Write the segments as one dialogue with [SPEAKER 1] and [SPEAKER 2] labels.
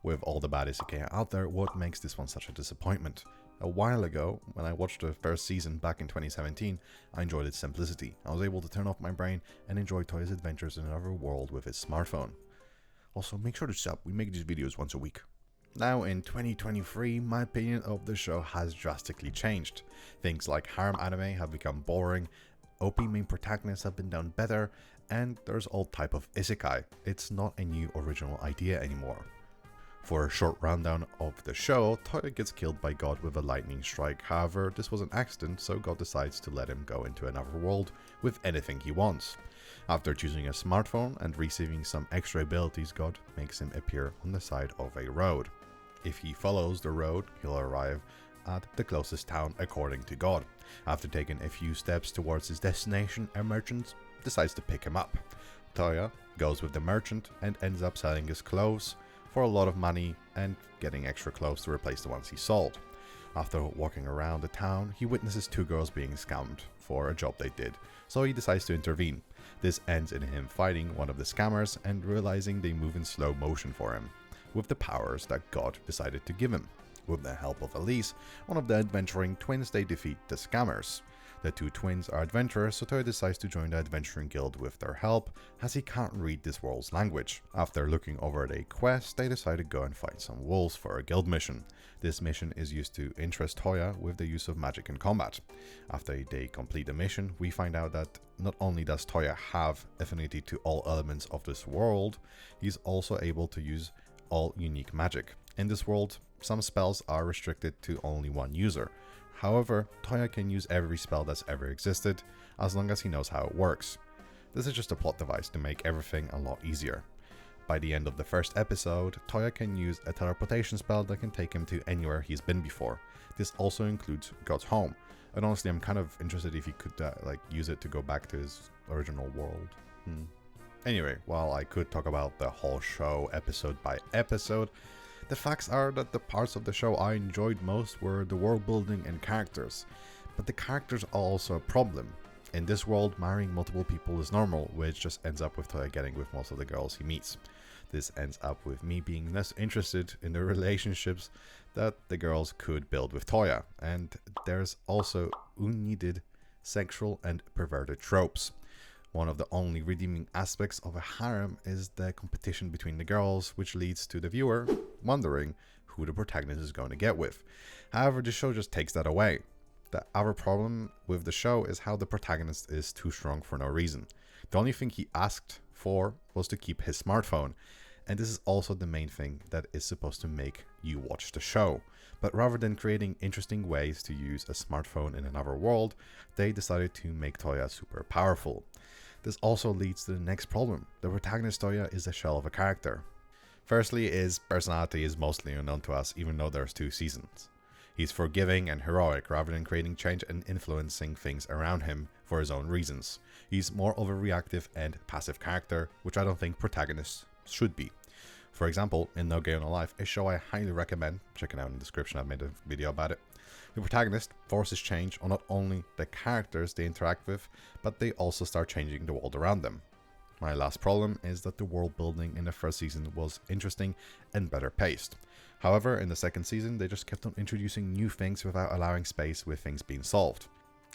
[SPEAKER 1] With all the bad Isekai out there, what makes this one such a disappointment? A while ago, when I watched the first season back in 2017, I enjoyed its simplicity. I was able to turn off my brain and enjoy Toya's adventures in another world with his smartphone. Also, make sure to sub, we make these videos once a week. Now in 2023, my opinion of the show has drastically changed. Things like harem anime have become boring, OP main protagonists have been done better, and there's all type of Isekai. It's not a new original idea anymore. For a short rundown of the show, Toya gets killed by God with a lightning strike. However, this was an accident, so God decides to let him go into another world with anything he wants. After choosing a smartphone and receiving some extra abilities, God makes him appear on the side of a road. If he follows the road, he'll arrive at the closest town according to God. After taking a few steps towards his destination, a merchant decides to pick him up. Toya goes with the merchant and ends up selling his clothes for a lot of money and getting extra clothes to replace the ones he sold. After walking around the town, he witnesses two girls being scammed for a job they did, so he decides to intervene. This ends in him fighting one of the scammers and realizing they move in slow motion for him, with the powers that God decided to give him. With the help of Elise, one of the adventuring twins, they defeat the scammers. The two twins are adventurers, so Toya decides to join the adventuring guild with their help, as he can't read this world's language. After looking over a quest, they decide to go and fight some wolves for a guild mission. This mission is used to interest Toya with the use of magic in combat. After they complete the mission, we find out that not only does Toya have affinity to all elements of this world, he's also able to use all unique magic. In this world, some spells are restricted to only one user. However, Toya can use every spell that's ever existed, as long as he knows how it works. This is just a plot device to make everything a lot easier. By the end of the first episode, Toya can use a teleportation spell that can take him to anywhere he's been before. This also includes God's home, and honestly I'm kind of interested if he could use it to go back to his original world. Anyway, while I could talk about the whole show episode by episode, the facts are that the parts of the show I enjoyed most were the world building and characters. But the characters are also a problem. In this world, marrying multiple people is normal, which just ends up with Toya getting with most of the girls he meets. This ends up with me being less interested in the relationships that the girls could build with Toya. And there's also unneeded sexual and perverted tropes. One of the only redeeming aspects of a harem is the competition between the girls, which leads to the viewer wondering who the protagonist is going to get with. However, the show just takes that away. The other problem with the show is how the protagonist is too strong for no reason. The only thing he asked for was to keep his smartphone, and this is also the main thing that is supposed to make you watch the show. But rather than creating interesting ways to use a smartphone in another world, they decided to make Toya super powerful. This also leads to the next problem. The protagonist Toya is a shell of a character. Firstly, his personality is mostly unknown to us, even though there's 2 seasons. He's forgiving and heroic rather than creating change and influencing things around him for his own reasons. He's more of a reactive and passive character, which I don't think protagonists should be. For example, in No Game No Life, a show I highly recommend, check it out in the description, I've made a video about it. The protagonist forces change on not only the characters they interact with, but they also start changing the world around them. My last problem is that the world building in the first season was interesting and better paced. However, in the second season, they just kept on introducing new things without allowing space with things being solved.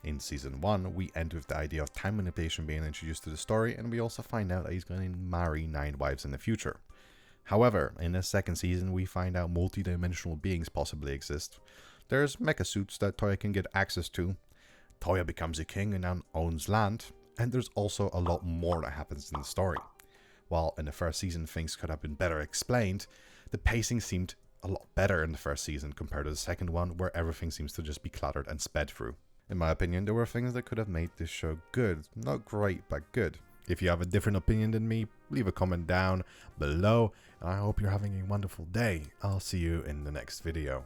[SPEAKER 1] In season 1, we end with the idea of time manipulation being introduced to the story, and we also find out that he's going to marry 9 wives in the future. However, in the second season, we find out multi-dimensional beings possibly exist. There's mecha suits that Toya can get access to. Toya becomes a king and now owns land. And there's also a lot more that happens in the story. While in the first season things could have been better explained, the pacing seemed a lot better in the first season compared to the second one, where everything seems to just be cluttered and sped through. In my opinion, there were things that could have made this show good. Not great, but good. If you have a different opinion than me, leave a comment down below. And I hope you're having a wonderful day. I'll see you in the next video.